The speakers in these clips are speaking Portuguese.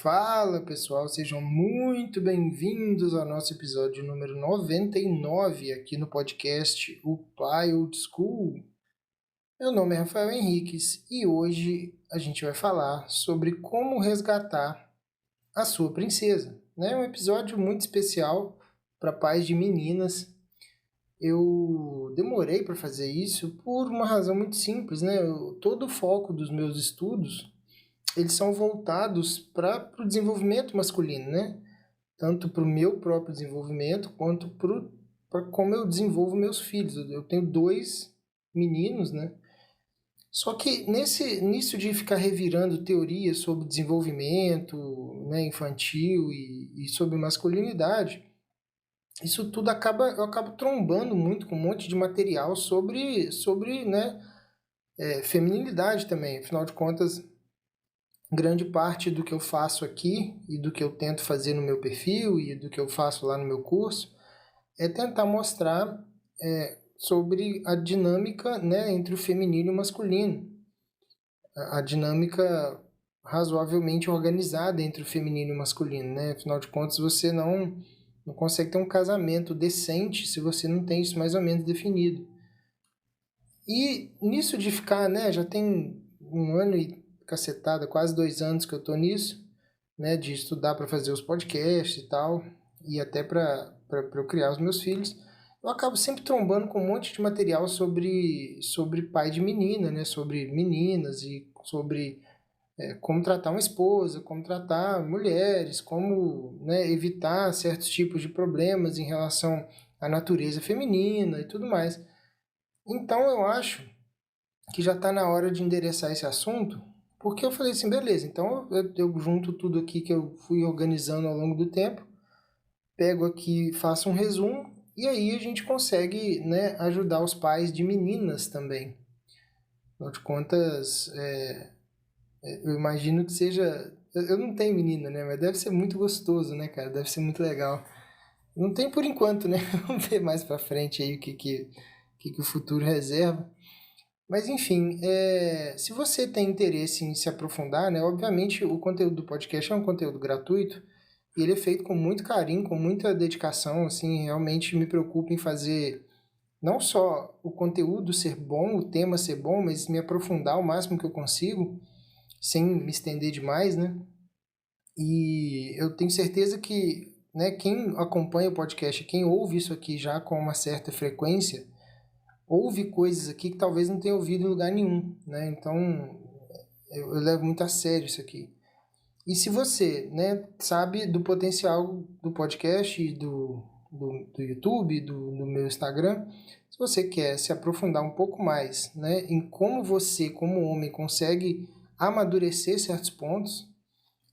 Fala pessoal, sejam muito bem-vindos ao nosso episódio número 99 aqui no podcast O Pai Old School. Meu nome é Rafael Henriques e hoje a gente vai falar sobre como resgatar a sua princesa. É um episódio muito especial para pais de meninas. Eu demorei para fazer isso por uma razão muito simples, todo o foco dos meus estudos eles são voltados para o desenvolvimento masculino, Tanto para o meu próprio desenvolvimento, quanto para como eu desenvolvo meus filhos. Eu tenho 2 meninos, Só que nisso de ficar revirando teorias sobre desenvolvimento, infantil e sobre masculinidade, isso tudo eu acabo trombando muito com um monte de material sobre feminilidade também. Afinal de contas, grande parte do que eu faço aqui e do que eu tento fazer no meu perfil e do que eu faço lá no meu curso é tentar mostrar sobre a dinâmica entre o feminino e o masculino. A dinâmica razoavelmente organizada entre o feminino e o masculino. Afinal de contas, você não consegue ter um casamento decente se você não tem isso mais ou menos definido. E nisso de ficar, já tem 1 ano e cacetada, quase 2 anos que eu tô nisso, de estudar para fazer os podcasts e tal, e até para eu criar os meus filhos, eu acabo sempre trombando com um monte de material sobre pai de menina, sobre meninas e sobre como tratar uma esposa, como tratar mulheres, como evitar certos tipos de problemas em relação à natureza feminina e tudo mais. Então eu acho que já está na hora de endereçar esse assunto, porque eu falei assim, beleza, então eu junto tudo aqui que eu fui organizando ao longo do tempo, pego aqui, faço um resumo, e aí a gente consegue ajudar os pais de meninas também. Afinal de contas, eu imagino que seja... Eu não tenho menina, mas deve ser muito gostoso, cara? Deve ser muito legal. Não tem por enquanto, Vamos ver mais pra frente aí o que o futuro reserva. Mas enfim, se você tem interesse em se aprofundar, obviamente o conteúdo do podcast é um conteúdo gratuito e ele é feito com muito carinho, com muita dedicação, assim, realmente me preocupo em fazer não só o conteúdo ser bom, o tema ser bom, mas me aprofundar o máximo que eu consigo, sem me estender demais, E eu tenho certeza que quem acompanha o podcast, quem ouve isso aqui já com uma certa frequência, ouve coisas aqui que talvez não tenha ouvido em lugar nenhum, Então, eu levo muito a sério isso aqui. E se você, sabe do potencial do podcast, do YouTube, do meu Instagram, se você quer se aprofundar um pouco mais, em como você, como homem, consegue amadurecer certos pontos,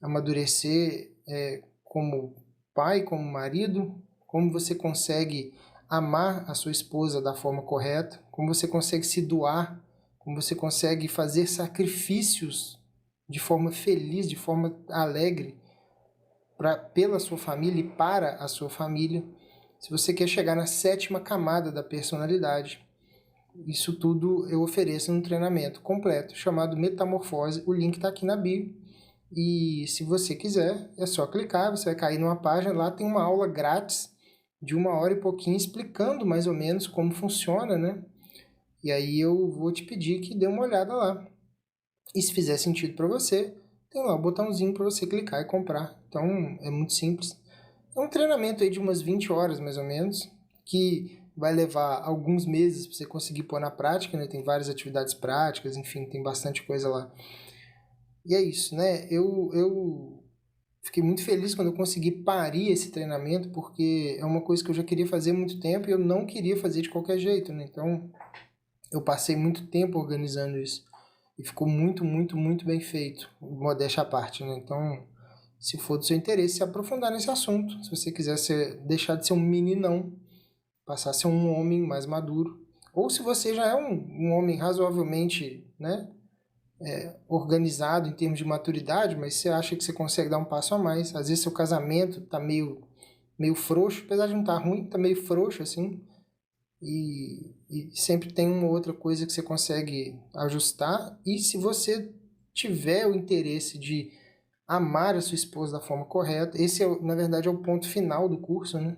amadurecer como pai, como marido, como você consegue amar a sua esposa da forma correta, como você consegue se doar, como você consegue fazer sacrifícios de forma feliz, de forma alegre, pela sua família e para a sua família. Se você quer chegar na 7ª camada da personalidade, isso tudo eu ofereço num treinamento completo chamado Metamorfose. O link está aqui na bio. E se você quiser, é só clicar, você vai cair numa página, lá tem uma aula grátis de 1 hora e pouquinho explicando mais ou menos como funciona, E aí eu vou te pedir que dê uma olhada lá. E se fizer sentido para você, tem lá o botãozinho para você clicar e comprar. Então é muito simples. É um treinamento aí de umas 20 horas mais ou menos, que vai levar alguns meses para você conseguir pôr na prática, Tem várias atividades práticas, enfim, tem bastante coisa lá. E é isso, Eu fiquei muito feliz quando eu consegui parir esse treinamento, porque é uma coisa que eu já queria fazer há muito tempo e eu não queria fazer de qualquer jeito, Então, eu passei muito tempo organizando isso. E ficou muito, muito, muito bem feito, modéstia à parte, Então, se for do seu interesse, se aprofundar nesse assunto. Se você quiser deixar de ser um meninão, passar a ser um homem mais maduro. Ou se você já é um homem razoavelmente, organizado em termos de maturidade, mas você acha que você consegue dar um passo a mais. Às vezes seu casamento tá meio frouxo, apesar de não estar ruim, tá meio frouxo, assim. E sempre tem uma outra coisa que você consegue ajustar. E se você tiver o interesse de amar a sua esposa da forma correta. Esse, na verdade, é o ponto final do curso, né?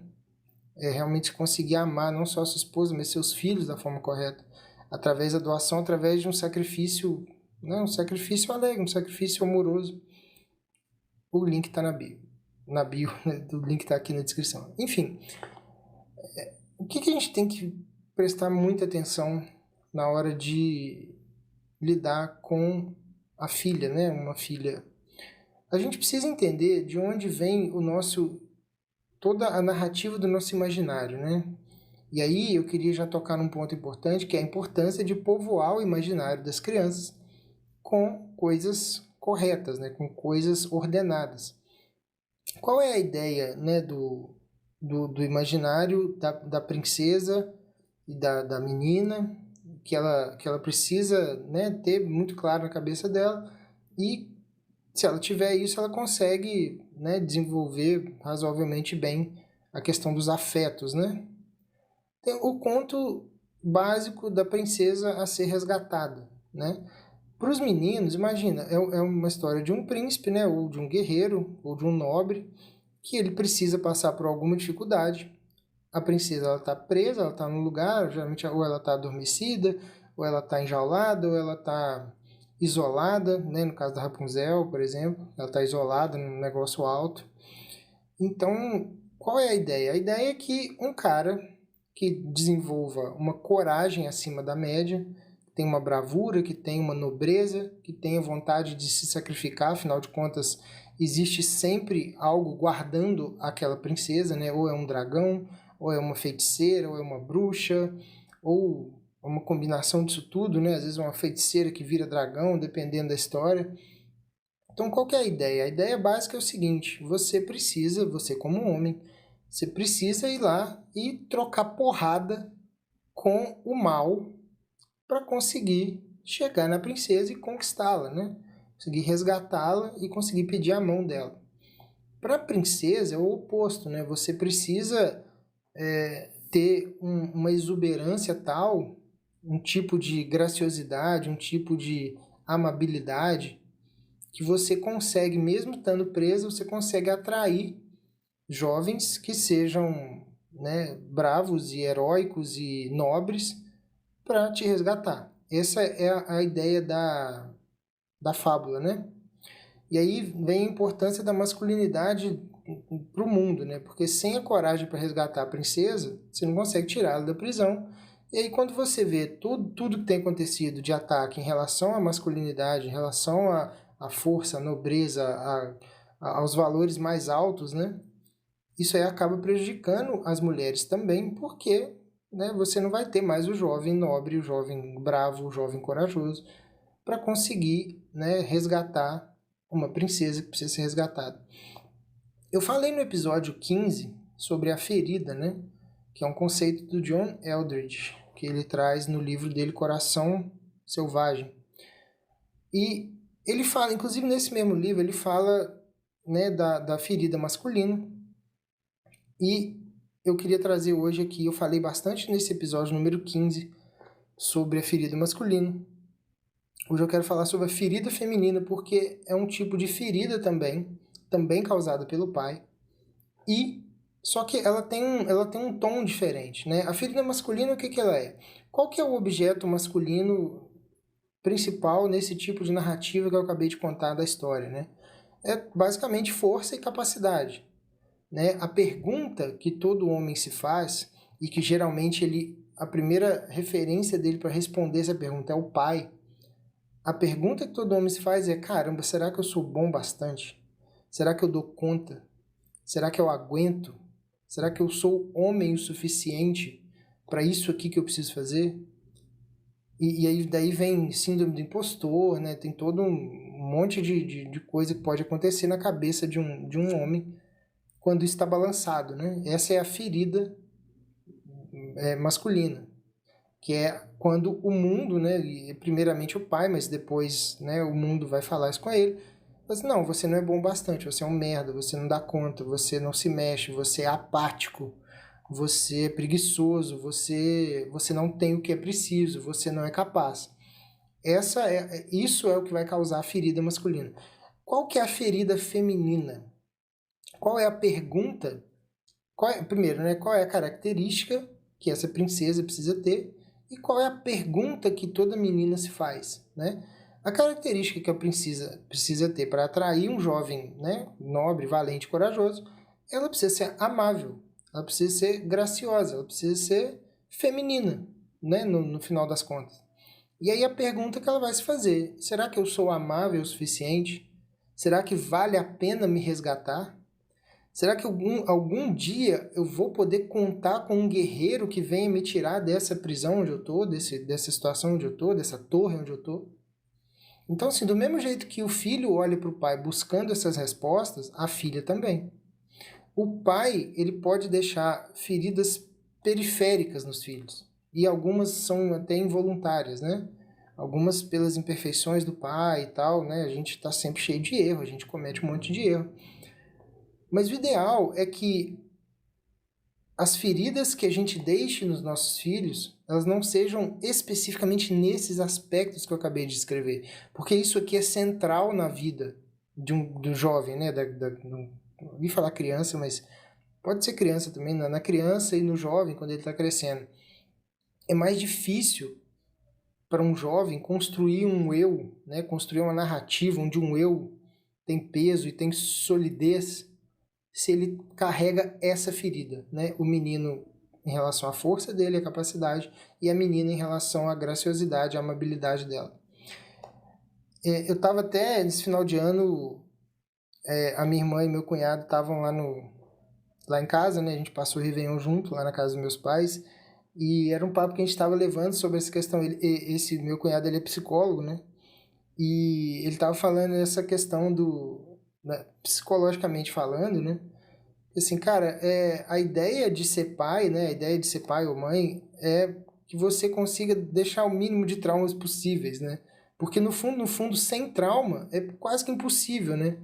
É realmente conseguir amar não só a sua esposa, mas seus filhos da forma correta, através da doação, através de um sacrifício, né? Um sacrifício alegre, um sacrifício amoroso. O link está na bio, né? O link está aqui na descrição. Enfim, o que a gente tem que prestar muita atenção na hora de lidar com a filha, né? Uma filha. A gente precisa entender de onde vem toda a narrativa do nosso imaginário, né? E aí eu queria já tocar num ponto importante, que é a importância de povoar o imaginário das crianças com coisas corretas, né? Com coisas ordenadas. Qual é a ideia, né, do imaginário da princesa e da menina, que ela precisa, né, ter muito claro na cabeça dela, e se ela tiver isso, ela consegue, né, desenvolver razoavelmente bem a questão dos afetos, né? Tem o conto básico da princesa a ser resgatada, né? Para os meninos, imagina, é uma história de um príncipe, né, ou de um guerreiro, ou de um nobre, que ele precisa passar por alguma dificuldade. A princesa, ela está presa, ela está num lugar, geralmente ou ela está adormecida, ou ela está enjaulada, ou ela está isolada, né? No caso da Rapunzel, por exemplo, ela está isolada num negócio alto. Então, qual é a ideia? A ideia é que um cara que desenvolva uma coragem acima da média, que tenha uma bravura, que tenha uma nobreza, que tenha vontade de se sacrificar, afinal de contas, existe sempre algo guardando aquela princesa, né? Ou é um dragão, ou é uma feiticeira, ou é uma bruxa, ou uma combinação disso tudo, né? Às vezes uma feiticeira que vira dragão, dependendo da história. Então, qual que é a ideia? A ideia básica é o seguinte: você como homem, você precisa ir lá e trocar porrada com o mal para conseguir chegar na princesa e conquistá-la, né? Conseguir resgatá-la e conseguir pedir a mão dela. Para a princesa é o oposto, né? Você precisa ter uma exuberância tal, um tipo de graciosidade, um tipo de amabilidade, que você consegue, mesmo estando preso, você consegue atrair jovens que sejam, né, bravos e heróicos e nobres para te resgatar. Essa é a ideia da fábula, né? E aí vem a importância da masculinidade para o mundo, né? Porque sem a coragem para resgatar a princesa, você não consegue tirá-la da prisão. E aí quando você vê tudo que tem acontecido de ataque em relação à masculinidade, em relação à força, à nobreza, aos valores mais altos, né? Isso aí acaba prejudicando as mulheres também, porque, né, você não vai ter mais o jovem nobre, o jovem bravo, o jovem corajoso para conseguir, né, resgatar uma princesa que precisa ser resgatada. Eu falei no episódio 15 sobre a ferida, né, que é um conceito do John Eldridge, que ele traz no livro dele Coração Selvagem. E ele fala, inclusive nesse mesmo livro, ele fala, né, da ferida masculina. E eu queria trazer hoje aqui, eu falei bastante nesse episódio número 15 sobre a ferida masculina. Hoje eu quero falar sobre a ferida feminina, porque é um tipo de ferida também causada pelo pai, e só que ela tem um tom diferente, né? A ferida masculina, o que ela é? Qual que é o objeto masculino principal nesse tipo de narrativa que eu acabei de contar da história, né? É basicamente força e capacidade, né? A pergunta que todo homem se faz, e que geralmente a primeira referência dele para responder essa pergunta é o pai. A pergunta que todo homem se faz é: caramba, será que eu sou bom bastante? Será que eu dou conta? Será que eu aguento? Será que eu sou homem o suficiente para isso aqui que eu preciso fazer? E aí daí vem síndrome do impostor, né? Tem todo um monte de coisa que pode acontecer na cabeça de um homem quando está balançado, né? Essa é a ferida masculina, que é quando o mundo, né, primeiramente o pai, mas depois, né, o mundo vai falar isso com ele, mas não, você não é bom bastante, você é um merda, você não dá conta, você não se mexe, você é apático, você é preguiçoso, você não tem o que é preciso, você não é capaz. Isso é o que vai causar a ferida masculina. qual que é a ferida feminina? Qual é a pergunta? Primeiro, né, qual é a característica que essa princesa precisa ter? E qual é a pergunta que toda menina se faz, né? A característica que a princesa precisa ter para atrair um jovem, né, nobre, valente, corajoso, ela precisa ser amável, ela precisa ser graciosa, ela precisa ser feminina, né, no final das contas. E aí a pergunta que ela vai se fazer, será que eu sou amável o suficiente? Será que vale a pena me resgatar? Será que algum dia eu vou poder contar com um guerreiro que venha me tirar dessa prisão onde eu estou, dessa situação onde eu estou, dessa torre onde eu estou? Então, assim, do mesmo jeito que o filho olha para o pai buscando essas respostas, a filha também. O pai, ele pode deixar feridas periféricas nos filhos. E algumas são até involuntárias, né? Algumas pelas imperfeições do pai e tal, né? A gente está sempre cheio de erro, a gente comete um monte de erro. Mas o ideal é que as feridas que a gente deixe nos nossos filhos, elas não sejam especificamente nesses aspectos que eu acabei de descrever. Porque isso aqui é central na vida do jovem, né? Não vi falar criança, mas pode ser criança também. Na criança e no jovem, quando ele está crescendo. É mais difícil para um jovem construir um eu, né? Construir uma narrativa onde um eu tem peso e tem solidez, se ele carrega essa ferida, né? O menino em relação à força dele, à capacidade, e a menina em relação à graciosidade, à amabilidade dela. Eu estava até, nesse final de ano, a minha irmã e meu cunhado estavam lá em casa, né? A gente passou o Réveillon junto, lá na casa dos meus pais, e era um papo que a gente estava levando sobre essa questão. Esse meu cunhado, ele é psicólogo, né? E ele estava falando essa questão né, psicologicamente falando, né? Assim, cara, a ideia de ser pai, né? A ideia de ser pai ou mãe é que você consiga deixar o mínimo de traumas possíveis, né? Porque no fundo, sem trauma é quase que impossível, né?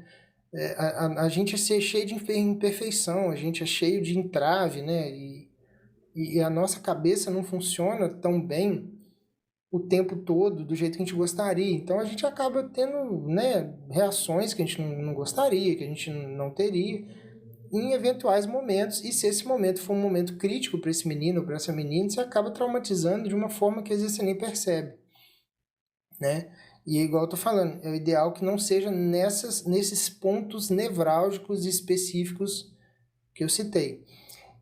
A gente é cheio de imperfeição, a gente é cheio de entrave, né? E a nossa cabeça não funciona tão bem o tempo todo do jeito que a gente gostaria. Então a gente acaba tendo, né, reações que a gente não gostaria, que a gente não teria em eventuais momentos, e se esse momento for um momento crítico para esse menino ou para essa menina, você acaba traumatizando de uma forma que às vezes você nem percebe, né? E é igual eu tô falando, é o ideal que não seja nesses pontos nevrálgicos e específicos que eu citei.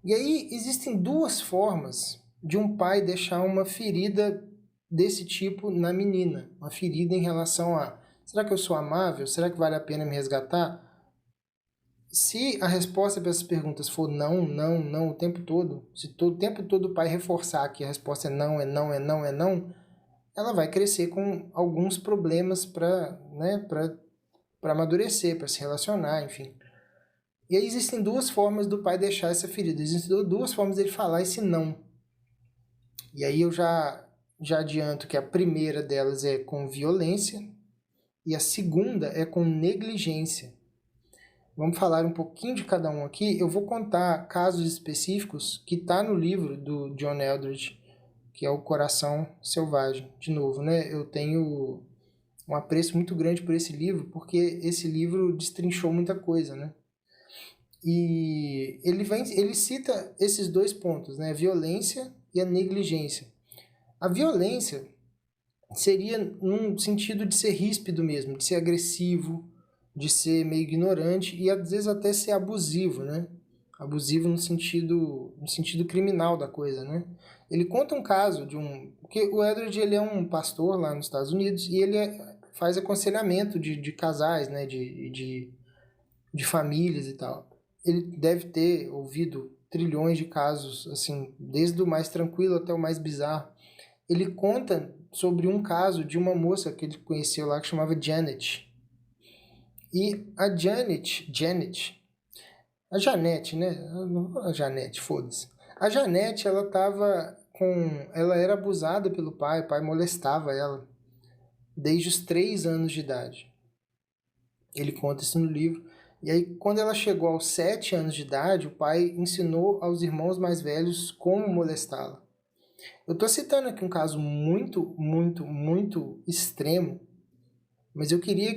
E aí existem duas formas de um pai deixar uma ferida desse tipo na menina, uma ferida em relação a: será que eu sou amável? Será que vale a pena me resgatar? Se a resposta para essas perguntas for não, não, não o tempo todo, se o tempo todo o pai reforçar que a resposta é não, é não, é não, é não, ela vai crescer com alguns problemas para amadurecer, para se relacionar, enfim. E aí existem duas formas do pai deixar essa ferida, existem duas formas dele falar esse não. E aí eu já adianto que a primeira delas é com violência e a segunda é com negligência. Vamos falar um pouquinho de cada um aqui. Eu vou contar casos específicos que está no livro do John Eldredge, que é O Coração Selvagem. De novo, né? Eu tenho um apreço muito grande por esse livro, porque esse livro destrinchou muita coisa, né? E ele cita esses dois pontos, né? A violência e a negligência. A violência seria num sentido de ser ríspido mesmo, de ser agressivo, de ser meio ignorante e às vezes até ser abusivo, né? Abusivo no sentido criminal da coisa, né? Ele conta um caso porque o Edward, ele é um pastor lá nos Estados Unidos e ele faz aconselhamento de casais, né? De famílias e tal. Ele deve ter ouvido trilhões de casos, assim, desde o mais tranquilo até o mais bizarro. Ele conta sobre um caso de uma moça que ele conheceu lá que chamava Janet. E a a Janete, né? A Janete, foda-se. A Janete, ela era abusada pelo pai, o pai molestava ela desde os 3 anos de idade. Ele conta isso no livro. E aí, quando ela chegou aos 7 anos de idade, o pai ensinou aos irmãos mais velhos como molestá-la. Eu estou citando aqui um caso muito, muito, muito extremo, mas eu queria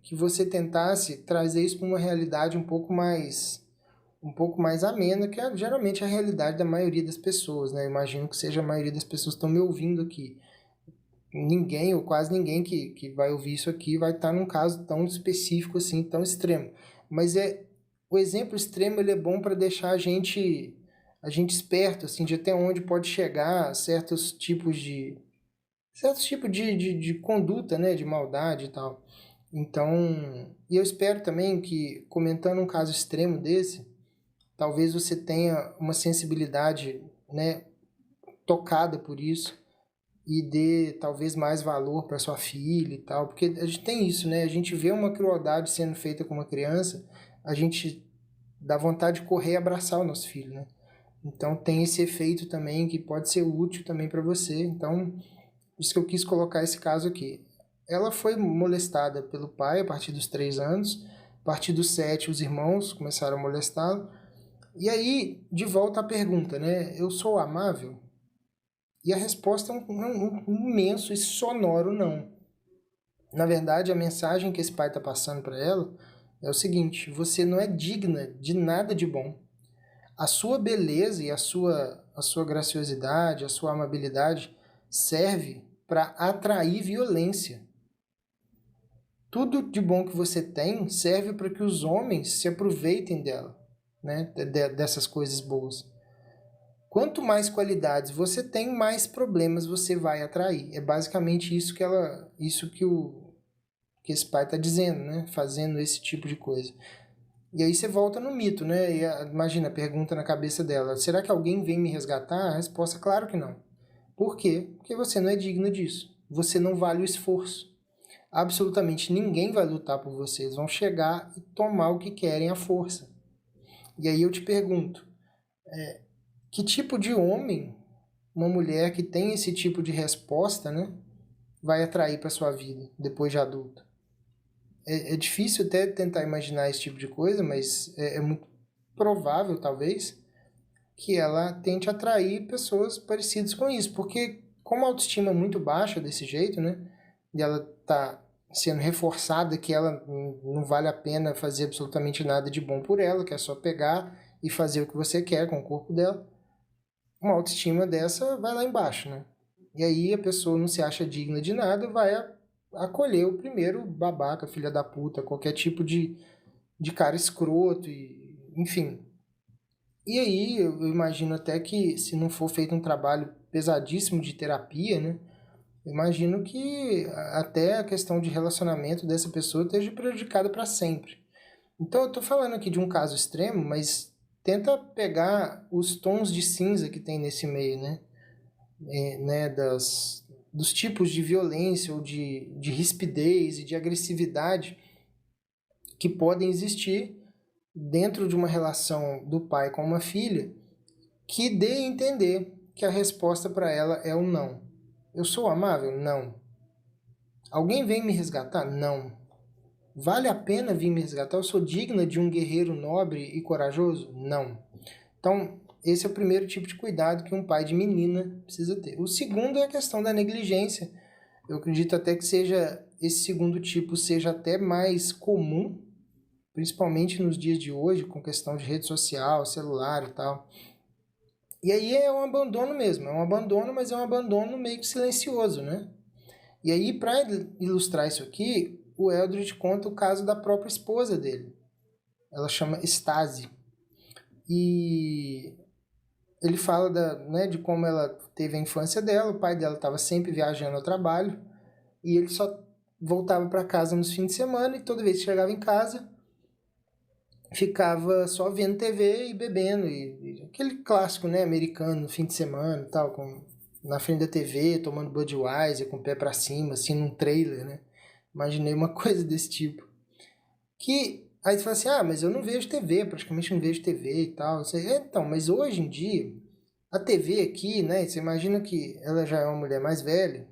que você tentasse trazer isso para uma realidade um pouco mais amena, que é geralmente a realidade da maioria das pessoas, né? Eu imagino que seja a maioria das pessoas que estão me ouvindo aqui. Ninguém, ou quase ninguém que vai ouvir isso aqui vai estar num caso tão específico assim, tão extremo. Mas o exemplo extremo, ele é bom para deixar a gente esperto, assim, de até onde pode chegar certos tipos de conduta, né, de maldade e tal. Então, e eu espero também que, comentando um caso extremo desse, talvez você tenha uma sensibilidade, né, tocada por isso e dê talvez mais valor para sua filha e tal, porque a gente tem isso, né? A gente vê uma crueldade sendo feita com uma criança, a gente dá vontade de correr e abraçar o nosso filho, né? Então tem esse efeito também que pode ser útil também para você. Então, por isso que eu quis colocar esse caso aqui. Ela foi molestada pelo pai a partir dos 3 anos, a partir dos 7 os irmãos começaram a molestá-la. E aí, de volta à pergunta, né? Eu sou amável? E a resposta é um imenso e sonoro não. Na verdade, a mensagem que esse pai está passando para ela é o seguinte: você não é digna de nada de bom. A sua beleza e a sua graciosidade, a sua amabilidade serve para atrair violência. Tudo de bom que você tem serve para que os homens se aproveitem dela, né? Dessas coisas boas. Quanto mais qualidades você tem, mais problemas você vai atrair. É basicamente isso que esse pai está dizendo, né? Fazendo esse tipo de coisa. E aí você volta no mito, né? Imagina a pergunta na cabeça dela: será que alguém vem me resgatar? A resposta é claro que não. Por quê? Porque você não é digno disso. Você não vale o esforço. Absolutamente ninguém vai lutar por você. Eles vão chegar e tomar o que querem à força. E aí eu te pergunto: que tipo de homem uma mulher que tem esse tipo de resposta, né, vai atrair para sua vida depois de adulta? É difícil até tentar imaginar esse tipo de coisa, mas é muito provável, talvez, que ela tente atrair pessoas parecidas com isso, porque como a autoestima é muito baixa desse jeito, né, e ela tá sendo reforçada que ela não vale a pena fazer absolutamente nada de bom por ela, que é só pegar e fazer o que você quer com o corpo dela, uma autoestima dessa vai lá embaixo, né? E aí a pessoa não se acha digna de nada, vai acolher o primeiro babaca, filha da puta, qualquer tipo de cara escroto, enfim. E aí eu imagino até que se não for feito um trabalho pesadíssimo de terapia, né? Eu imagino que até a questão de relacionamento dessa pessoa esteja prejudicada para sempre. Então eu estou falando aqui de um caso extremo, mas tenta pegar os tons de cinza que tem nesse meio, né? Né, dos tipos de violência ou de rispidez e de agressividade que podem existir dentro de uma relação do pai com uma filha, que dê a entender que a resposta para ela é o não. Eu sou amável? Não. Alguém vem me resgatar? Não. Vale a pena vir me resgatar? Eu sou digna de um guerreiro nobre e corajoso? Não. Então, esse é o primeiro tipo de cuidado que um pai de menina precisa ter. O segundo é a questão da negligência. Eu acredito até que esse segundo tipo seja até mais comum, principalmente nos dias de hoje, com questão de rede social, celular e tal. E aí é um abandono mesmo, é um abandono, mas é um abandono meio que silencioso, né? E aí, para ilustrar isso aqui, o Eldridge conta o caso da própria esposa dele. Ela chama Stasi. E ele fala né, de como ela teve a infância dela, o pai dela estava sempre viajando ao trabalho, e ele só voltava para casa nos fins de semana, e toda vez que chegava em casa, ficava só vendo TV e bebendo, e aquele clássico, né, americano, no fim de semana e tal, na frente da TV, tomando Budweiser, com o pé para cima, assim, num trailer, né? Imaginei uma coisa desse tipo. Que aí você fala assim, mas eu não vejo TV, praticamente não vejo TV e tal. Então, mas hoje em dia, a TV aqui, né, você imagina que ela já é uma mulher mais velha,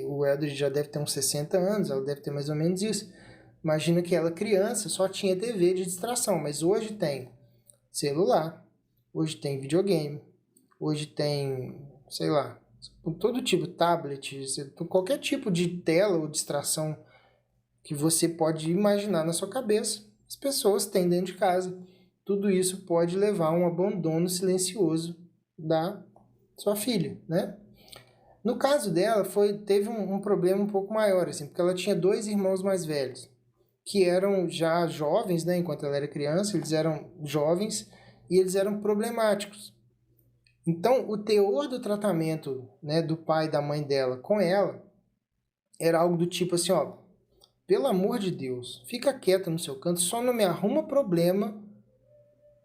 o Edward já deve ter uns 60 anos, ela deve ter mais ou menos isso. Imagina que ela criança só tinha TV de distração, mas hoje tem celular, hoje tem videogame, hoje tem, sei lá, todo tipo, tablet, qualquer tipo de tela ou distração que você pode imaginar na sua cabeça, as pessoas têm dentro de casa. Tudo isso pode levar a um abandono silencioso da sua filha, né? No caso dela, teve um problema um pouco maior, assim, porque ela tinha 2 irmãos mais velhos, que eram já jovens, né? Enquanto ela era criança, eles eram jovens e eles eram problemáticos. Então, o teor do tratamento, né, do pai e da mãe dela com ela era algo do tipo assim, ó, pelo amor de Deus, fica quieta no seu canto, só não me arruma problema,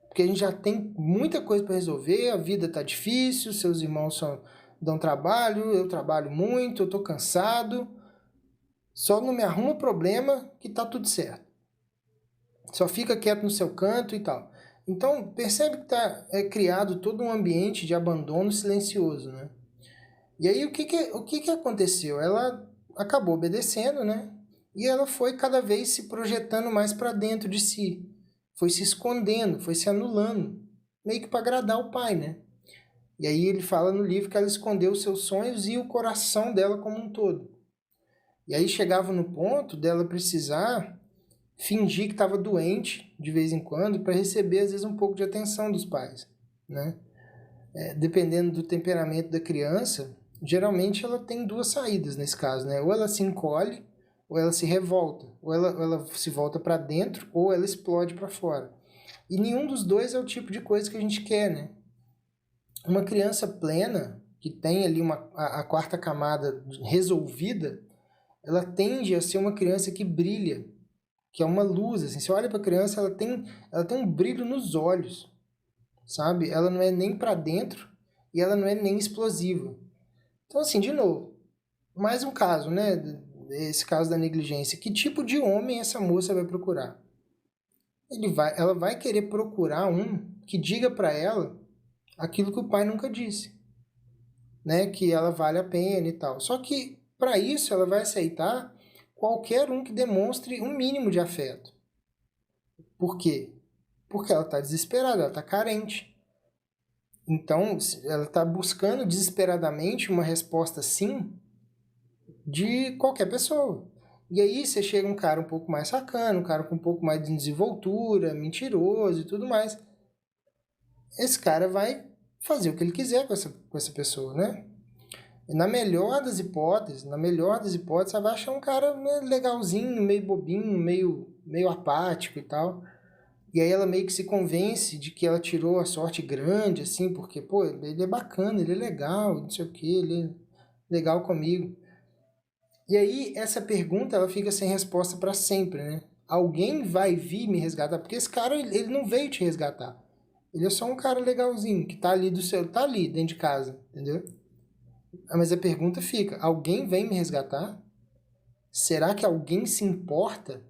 porque a gente já tem muita coisa para resolver, a vida tá difícil, seus irmãos só dão trabalho, eu trabalho muito, eu tô cansado, só não me arruma problema que tá tudo certo. Só fica quieto no seu canto e tal. Então, percebe que é criado todo um ambiente de abandono silencioso, né? E aí, o que aconteceu? Ela acabou obedecendo, né? E ela foi cada vez se projetando mais para dentro de si. Foi se escondendo, foi se anulando, meio que para agradar o pai, né? E aí ele fala no livro que ela escondeu os seus sonhos e o coração dela como um todo. E aí chegava no ponto dela precisar fingir que estava doente de vez em quando para receber, às vezes, um pouco de atenção dos pais, né? Dependendo do temperamento da criança, geralmente ela tem 2 saídas nesse caso, né? Ou ela se encolhe, ou ela se revolta, ou ela se volta para dentro, ou ela explode para fora. E nenhum dos dois é o tipo de coisa que a gente quer, né? Uma criança plena, que tem ali a 4ª camada resolvida, ela tende a ser uma criança que brilha, que é uma luz, assim. Você olha para a criança, ela tem um brilho nos olhos, sabe? Ela não é nem para dentro e ela não é nem explosiva. Então, assim, de novo, mais um caso, né? Esse caso da negligência. Que tipo de homem essa moça vai procurar? Ela vai querer procurar um que diga para ela aquilo que o pai nunca disse, né? Que ela vale a pena e tal. Só que, para isso, ela vai aceitar qualquer um que demonstre um mínimo de afeto. Por quê? Porque ela está desesperada, ela está carente. Então, ela está buscando desesperadamente uma resposta sim de qualquer pessoa. E aí você chega um cara um pouco mais sacana, um cara com um pouco mais de desenvoltura, mentiroso e tudo mais. Esse cara vai fazer o que ele quiser com essa pessoa, né? E na melhor das hipóteses, você vai achar um cara legalzinho, meio bobinho, meio apático e tal. E aí ela meio que se convence de que ela tirou a sorte grande, assim, porque, pô, ele é bacana, ele é legal, não sei o que, ele é legal comigo. E aí essa pergunta, ela fica sem resposta para sempre, né? Alguém vai vir me resgatar? Porque esse cara, ele não veio te resgatar. Ele é só um cara legalzinho, que tá ali tá ali dentro de casa, entendeu? Mas a pergunta fica, alguém vem me resgatar? Será que alguém se importa?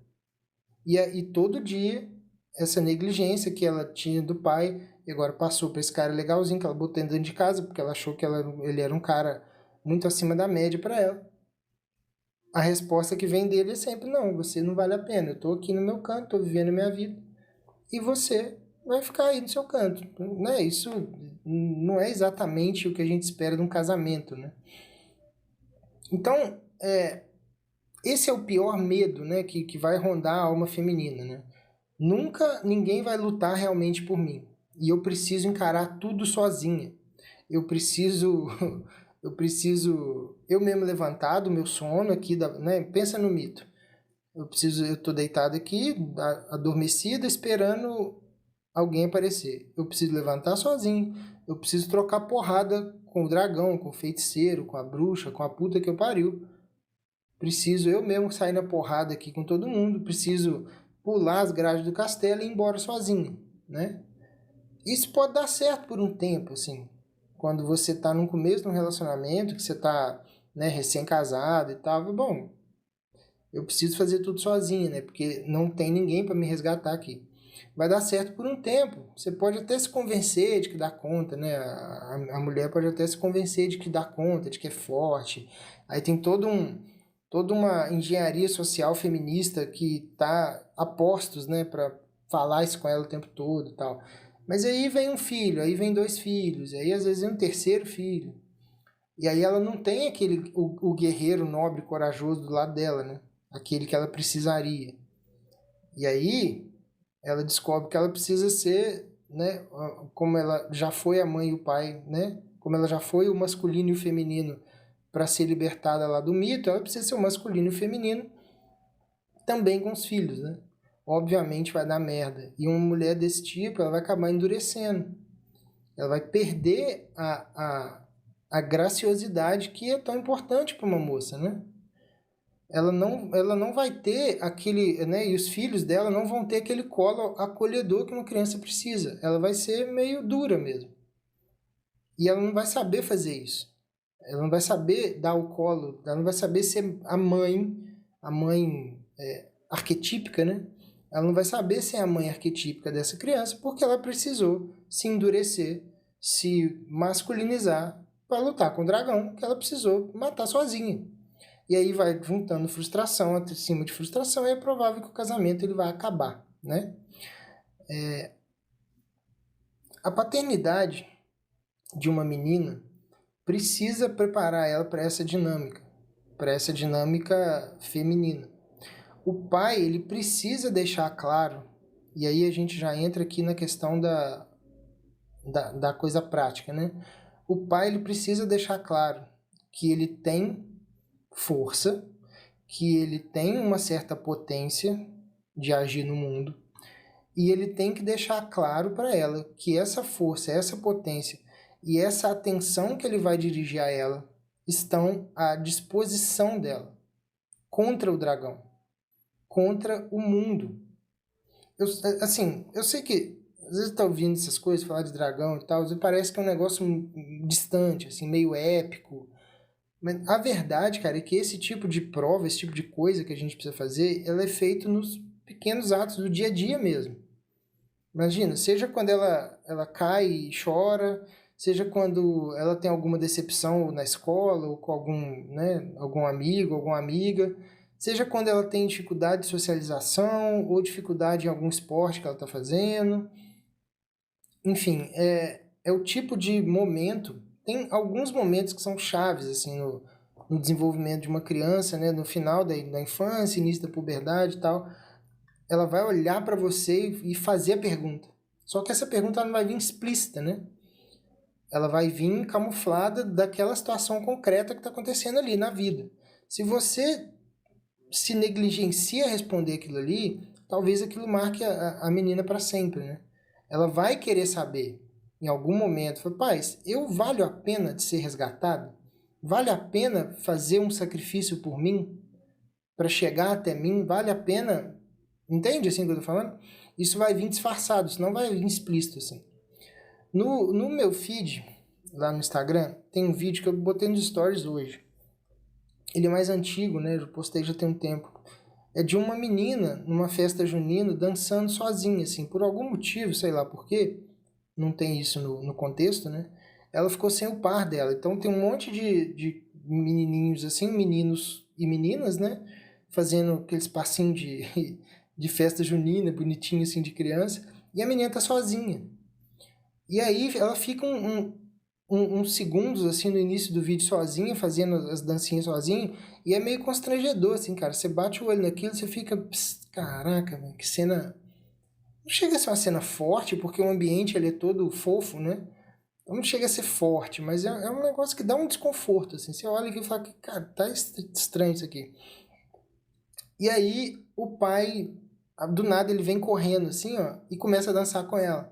E todo dia, essa negligência que ela tinha do pai, e agora passou para esse cara legalzinho, que ela botou dentro de casa, porque ela achou que ele era um cara muito acima da média para ela. A resposta que vem dele é sempre, não, você não vale a pena, eu tô aqui no meu canto, tô vivendo a minha vida, e você vai ficar aí no seu canto. Né? Isso não é exatamente o que a gente espera de um casamento, né? Então, esse é o pior medo, né, que vai rondar a alma feminina, né? Nunca ninguém vai lutar realmente por mim. E eu preciso encarar tudo sozinha. Eu preciso eu mesmo levantar do meu sono aqui, né? Pensa no mito. Eu tô deitado aqui, adormecida, esperando alguém aparecer. Eu preciso levantar sozinho. Eu preciso trocar porrada com o dragão, com o feiticeiro, com a bruxa, com a puta que eu pariu. Preciso eu mesmo sair na porrada aqui com todo mundo. Preciso pular as grades do castelo e ir embora sozinho, né? Isso pode dar certo por um tempo, assim. Quando você tá no começo de um relacionamento, que você tá, né, recém-casado e tal, bom, eu preciso fazer tudo sozinho, né? Porque não tem ninguém para me resgatar aqui. Vai dar certo por um tempo. Você pode até se convencer de que dá conta, né? A mulher pode até se convencer de que dá conta, de que é forte. Aí tem toda uma engenharia social feminista que tá a postos, né, para falar isso com ela o tempo todo e tal. Mas aí vem um filho, aí vem 2 filhos, aí às vezes vem um terceiro filho. E aí ela não tem o guerreiro nobre, corajoso do lado dela, né? aquele que ela precisaria. E aí ela descobre que ela precisa ser, né, como ela já foi a mãe e o pai, né, como ela já foi o masculino e o feminino para ser libertada lá do mito, ela precisa ser o masculino e o feminino também com os filhos, né? Obviamente vai dar merda. E uma mulher desse tipo, ela vai acabar endurecendo. Ela vai perder a graciosidade que é tão importante para uma moça, né? Ela não vai ter aquele, né? E os filhos dela não vão ter aquele colo acolhedor que uma criança precisa. Ela vai ser meio dura mesmo. E ela não vai saber fazer isso. Ela não vai saber dar o colo, ela não vai saber ser a mãe arquetípica, né? Ela não vai saber ser a mãe arquetípica dessa criança porque ela precisou se endurecer, se masculinizar para lutar com o dragão que ela precisou matar sozinha. E aí vai juntando frustração acima de frustração e é provável que o casamento ele vai acabar, né? A paternidade de uma menina precisa preparar ela para essa dinâmica feminina. O pai, ele precisa deixar claro, e aí a gente já entra aqui na questão da coisa prática, né? O pai, ele precisa deixar claro que ele tem força, que ele tem uma certa potência de agir no mundo, e ele tem que deixar claro para ela que essa força, essa potência e essa atenção que ele vai dirigir a ela estão à disposição dela contra o dragão, contra o mundo. Eu sei que às vezes tá ouvindo essas coisas, falar de dragão e tal, e parece que é um negócio distante, assim, meio épico. Mas a verdade, cara, é que esse tipo de prova, esse tipo de coisa que a gente precisa fazer, ela é feito nos pequenos atos do dia a dia mesmo. Imagina, seja quando ela cai e chora, seja quando ela tem alguma decepção na escola ou com algum amigo, alguma amiga, seja quando ela tem dificuldade de socialização ou dificuldade em algum esporte que ela está fazendo. Enfim, é o tipo de momento. Tem alguns momentos que são chaves assim, no desenvolvimento de uma criança, né? No final da infância, início da puberdade e tal. Ela vai olhar para você e fazer a pergunta. Só que essa pergunta não vai vir explícita, né? Ela vai vir camuflada daquela situação concreta que está acontecendo ali na vida. Se você se negligencia a responder aquilo ali, talvez aquilo marque a menina para sempre, né? Ela vai querer saber, em algum momento, fala, pais, eu valho a pena de ser resgatado? Vale a pena fazer um sacrifício por mim? Para chegar até mim? Vale a pena? Entende assim o que eu tô falando? Isso vai vir disfarçado, isso não vai vir explícito assim. No meu feed, lá no Instagram, tem um vídeo que eu botei nos stories hoje. Ele é mais antigo, né? Eu postei já tem um tempo. É de uma menina numa festa junina dançando sozinha, assim, por algum motivo, sei lá por quê, não tem isso no contexto, né? Ela ficou sem o par dela. Então tem um monte de menininhos, assim, meninos e meninas, né? Fazendo aqueles passinhos de festa junina, bonitinho, assim, de criança. E a menina tá sozinha. E aí ela fica uns segundos, assim, no início do vídeo sozinha, fazendo as dancinhas sozinha, e é meio constrangedor, assim, cara. Você bate o olho naquilo, você fica, caraca, véio, que cena... Não chega a ser uma cena forte, porque o ambiente ele é todo fofo, né? Então não chega a ser forte, mas é um negócio que dá um desconforto, assim. Você olha aqui e fala, cara, tá estranho isso aqui. E aí o pai, do nada, ele vem correndo, assim, ó, e começa a dançar com ela.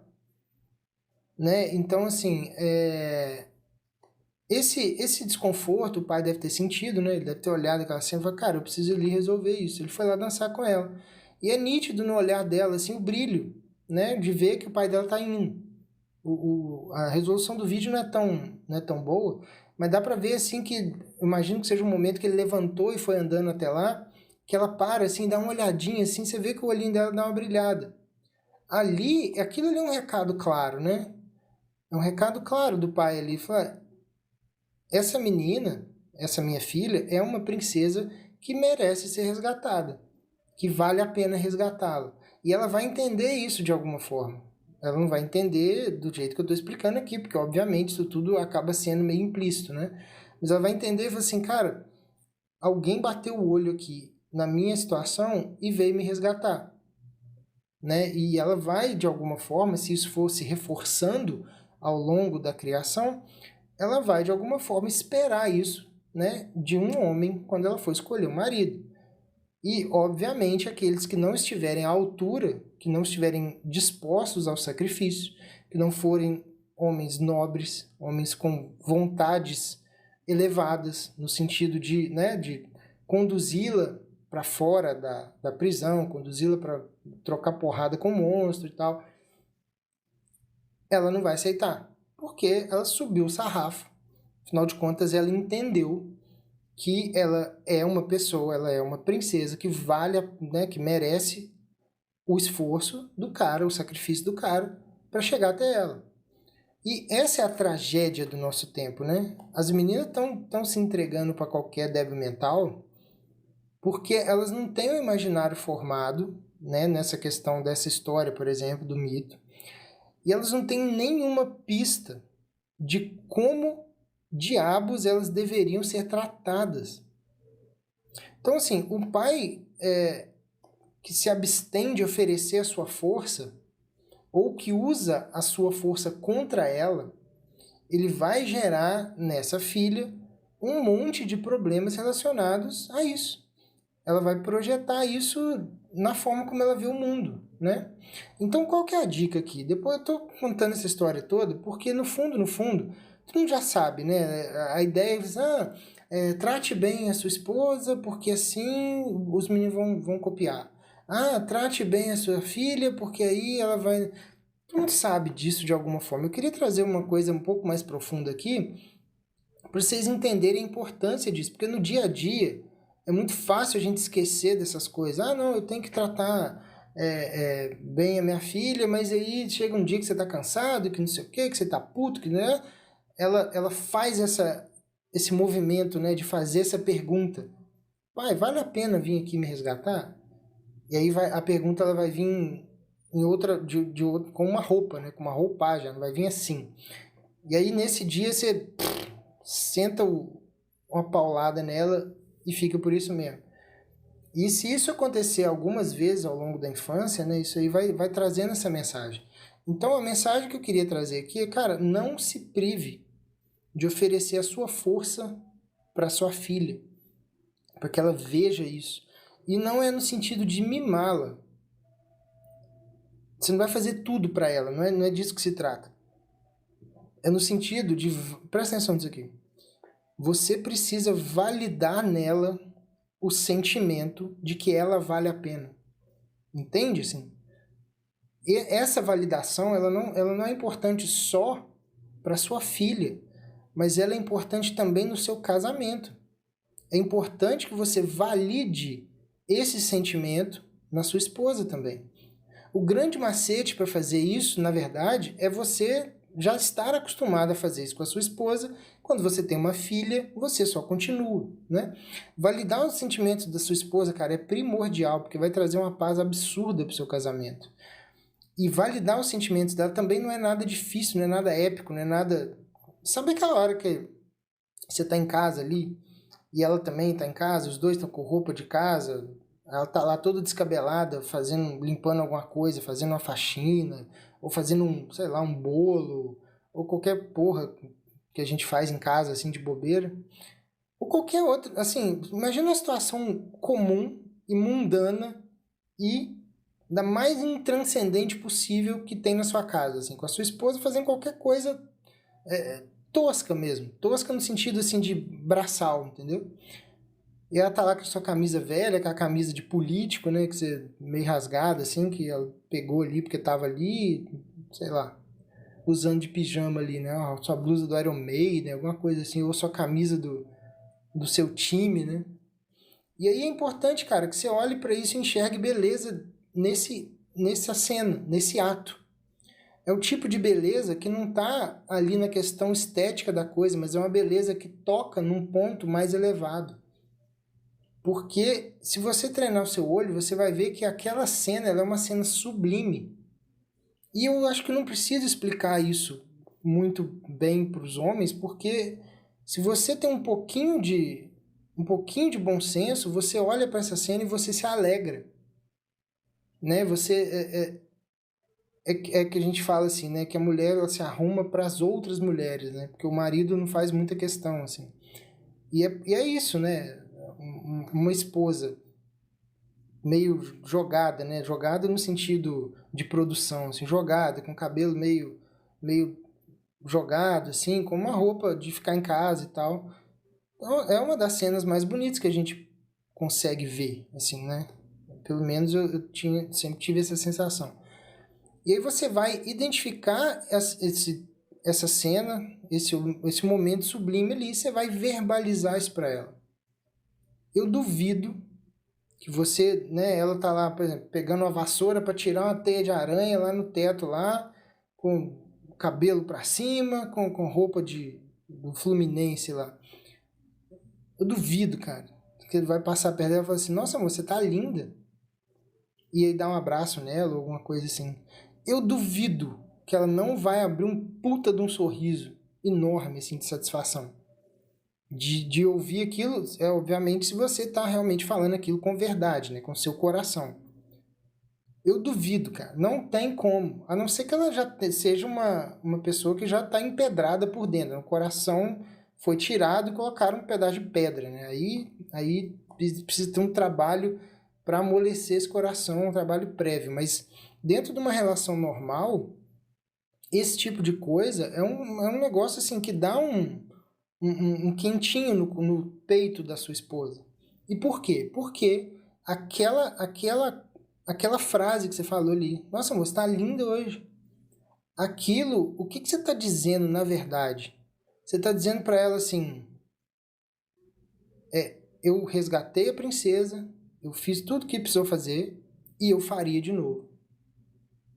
Né? Então, assim, esse desconforto o pai deve ter sentido, né? Ele deve ter olhado aquela cena e falado, cara, eu preciso ali resolver isso. Ele foi lá dançar com ela. E é nítido no olhar dela, assim, o brilho, né? De ver que o pai dela tá indo. A resolução do vídeo não é tão boa, mas dá pra ver, assim, que... Imagino que seja um momento que ele levantou e foi andando até lá, que ela para, assim, dá uma olhadinha, assim, você vê que o olhinho dela dá uma brilhada. Aquilo ali é um recado claro, né? É um recado claro do pai ali. Fala, essa menina, essa minha filha, é uma princesa que merece ser resgatada. Que vale a pena resgatá-la. E ela vai entender isso de alguma forma. Ela não vai entender do jeito que eu estou explicando aqui, porque obviamente isso tudo acaba sendo meio implícito, né? Mas ela vai entender e fala assim, cara, alguém bateu o olho aqui na minha situação e veio me resgatar, né? E ela vai, de alguma forma, se isso for se reforçando ao longo da criação, ela vai, de alguma forma, esperar isso, né, de um homem quando ela for escolher um marido. E, obviamente, aqueles que não estiverem à altura, que não estiverem dispostos ao sacrifício, que não forem homens nobres, homens com vontades elevadas, no sentido de, né, de conduzi-la para fora da prisão, conduzi-la para trocar porrada com o monstro e tal, ela não vai aceitar, porque ela subiu o sarrafo. Afinal de contas, ela entendeu que ela é uma pessoa, ela é uma princesa que vale, né, que merece o esforço do cara, o sacrifício do cara para chegar até ela. E essa é a tragédia do nosso tempo, né? As meninas estão se entregando para qualquer débil mental porque elas não têm o imaginário formado, né, nessa questão dessa história, por exemplo, do mito. E elas não têm nenhuma pista de como diabos elas deveriam ser tratadas. Então, assim, um pai que se abstém de oferecer a sua força, ou que usa a sua força contra ela, ele vai gerar nessa filha um monte de problemas relacionados a isso. Ela vai projetar isso na forma como ela vê o mundo, né? Então, qual que é a dica aqui? Depois eu tô contando essa história toda, porque no fundo, todo mundo já sabe, né? A ideia é trate bem a sua esposa, porque assim os meninos vão copiar. Trate bem a sua filha, porque aí ela vai... Todo mundo sabe disso de alguma forma. Eu queria trazer uma coisa um pouco mais profunda aqui, para vocês entenderem a importância disso, porque no dia a dia é muito fácil a gente esquecer dessas coisas. Não, eu tenho que tratar bem a minha filha, mas aí chega um dia que você tá cansado, que não sei o quê, que você tá puto, que né? Ela faz esse movimento, né, de fazer essa pergunta. Pai, vale a pena vir aqui me resgatar? E aí a pergunta ela vai vir em outra, com uma roupa, né, com uma roupagem, ela vai vir assim. E aí nesse dia você senta uma paulada nela e fica por isso mesmo. E se isso acontecer algumas vezes ao longo da infância, né, isso aí vai trazendo essa mensagem. Então a mensagem que eu queria trazer aqui é, cara, não se prive de oferecer a sua força para sua filha, para que ela veja isso. E não é no sentido de mimá-la. Você não vai fazer tudo para ela, não é disso que se trata. É no sentido de... Presta atenção nisso aqui. Você precisa validar nela o sentimento de que ela vale a pena. Entende, assim? E essa validação ela não é importante só para sua filha, mas ela é importante também no seu casamento. É importante que você valide esse sentimento na sua esposa também. O grande macete para fazer isso, na verdade, é você já estar acostumado a fazer isso com a sua esposa. Quando você tem uma filha, você só continua, né? Validar os sentimentos da sua esposa, cara, é primordial, porque vai trazer uma paz absurda pro seu casamento. E validar os sentimentos dela também não é nada difícil, não é nada épico, não é nada... Sabe aquela hora que você tá em casa ali, e ela também tá em casa, os dois estão com roupa de casa, ela tá lá toda descabelada, limpando alguma coisa, fazendo uma faxina, ou fazendo sei lá, um bolo, ou qualquer porra que a gente faz em casa, assim, de bobeira. Ou qualquer outra, assim, imagina uma situação comum e mundana e da mais intranscendente possível que tem na sua casa, assim, com a sua esposa fazendo qualquer coisa tosca mesmo. Tosca no sentido, assim, de braçal, entendeu? E ela tá lá com a sua camisa velha, com a camisa de político, né? Que você meio rasgada, assim, que ela pegou ali porque tava ali, sei lá, usando de pijama ali, né? A sua blusa do Iron Maiden, alguma coisa assim, ou sua camisa do seu time, né? E aí é importante, cara, que você olhe para isso e enxergue beleza nessa cena, nesse ato. É o tipo de beleza que não tá ali na questão estética da coisa, mas é uma beleza que toca num ponto mais elevado. Porque se você treinar o seu olho, você vai ver que aquela cena ela é uma cena sublime. E eu acho que não preciso explicar isso muito bem para os homens, porque se você tem um pouquinho um pouquinho de bom senso, você olha para essa cena e você se alegra, né? Você é que a gente fala assim, né? Que a mulher ela se arruma para as outras mulheres, né? Porque o marido não faz muita questão, assim. E é isso, né? Uma esposa meio jogada, né? Jogada no sentido de produção, assim, jogada, com o cabelo meio jogado, assim, com uma roupa de ficar em casa e tal. Então, é uma das cenas mais bonitas que a gente consegue ver, assim, né? Pelo menos sempre tive essa sensação. E aí você vai identificar essa cena, esse momento sublime ali, e você vai verbalizar isso para ela. Eu duvido que você, né, ela tá lá, por exemplo, pegando uma vassoura para tirar uma teia de aranha lá no teto lá, com o cabelo para cima, com roupa do Fluminense lá. Eu duvido, cara, que ele vai passar perto dela e falar assim, nossa, amor, você tá linda. E aí dá um abraço nela, ou alguma coisa assim. Eu duvido que ela não vai abrir um puta de um sorriso enorme, assim, de satisfação. De ouvir aquilo, obviamente, se você tá realmente falando aquilo com verdade, né? Com seu coração. Eu duvido, cara. Não tem como. A não ser que ela já seja uma pessoa que já tá empedrada por dentro. O coração foi tirado e colocaram um pedaço de pedra, né? Aí precisa ter um trabalho para amolecer esse coração, um trabalho prévio. Mas dentro de uma relação normal, esse tipo de coisa é um negócio assim que dá um quentinho no peito da sua esposa. E por quê? Porque aquela frase que você falou ali, nossa, amor, você tá linda hoje. Aquilo, o que você está dizendo na verdade? Você está dizendo para ela assim, eu resgatei a princesa, eu fiz tudo o que precisou fazer e eu faria de novo.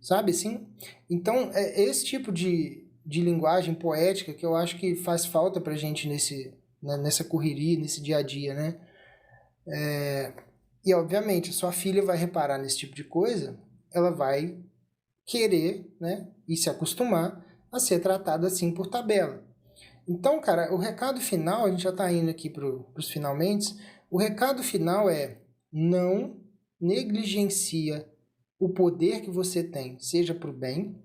Sabe assim? Então, é esse tipo de linguagem poética que eu acho que faz falta pra gente nessa correria, nesse dia a dia, né? E, obviamente, sua filha vai reparar nesse tipo de coisa, ela vai querer, né? E se acostumar a ser tratada assim por tabela. Então, cara, o recado final, a gente já tá indo aqui pros finalmente, o recado final é não negligencia o poder que você tem, seja para o bem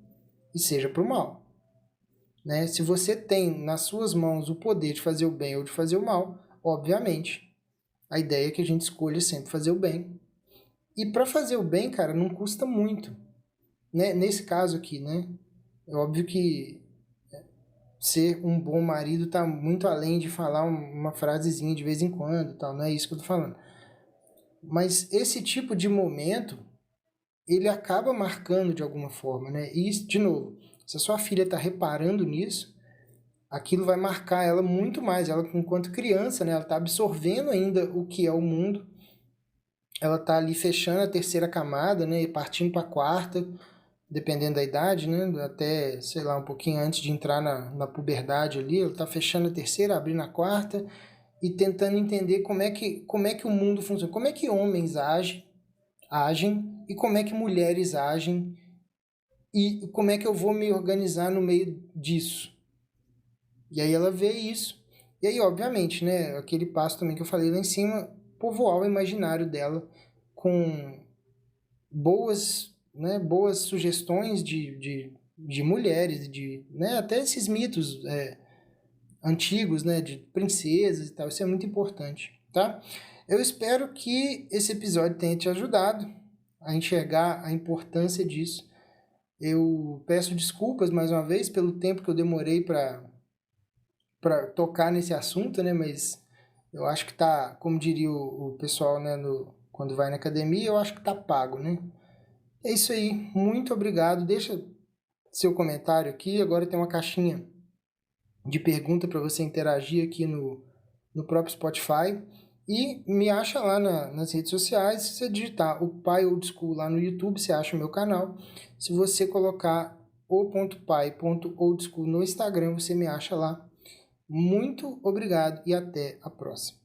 e seja para o mal. Né? Se você tem nas suas mãos o poder de fazer o bem ou de fazer o mal, obviamente, a ideia é que a gente escolha sempre fazer o bem. E para fazer o bem, cara, não custa muito. Né? Nesse caso aqui, né? É óbvio que ser um bom marido tá muito além de falar uma frasezinha de vez em quando, tal, não é isso que eu tô falando. Mas esse tipo de momento, ele acaba marcando de alguma forma, né? E, de novo, se a sua filha está reparando nisso, aquilo vai marcar ela muito mais. Ela, enquanto criança, né? Ela está absorvendo ainda o que é o mundo. Ela está ali fechando a terceira camada, né? E partindo para a quarta, dependendo da idade, né? Até, sei lá, um pouquinho antes de entrar na puberdade ali. Ela está fechando a terceira, abrindo a quarta e tentando entender como é que o mundo funciona. Como é que homens agem e como é que mulheres agem e como é que eu vou me organizar no meio disso. E aí ela vê isso. E aí, obviamente, né, aquele passo também que eu falei lá em cima, povoar o imaginário dela com boas sugestões de mulheres, né, até esses mitos antigos, né, de princesas e tal. Isso é muito importante, tá? Eu espero que esse episódio tenha te ajudado a enxergar a importância disso. Eu peço desculpas mais uma vez pelo tempo que eu demorei para tocar nesse assunto, né? Mas eu acho que tá, como diria o pessoal, né, quando vai na academia, eu acho que tá pago, né? É isso aí. Muito obrigado. Deixa seu comentário aqui. Agora tem uma caixinha de pergunta para você interagir aqui no próprio Spotify. E me acha lá nas redes sociais. Se você digitar o Pai Old School lá no YouTube, você acha o meu canal. Se você colocar o.pai.oldschool no Instagram, você me acha lá. Muito obrigado e até a próxima.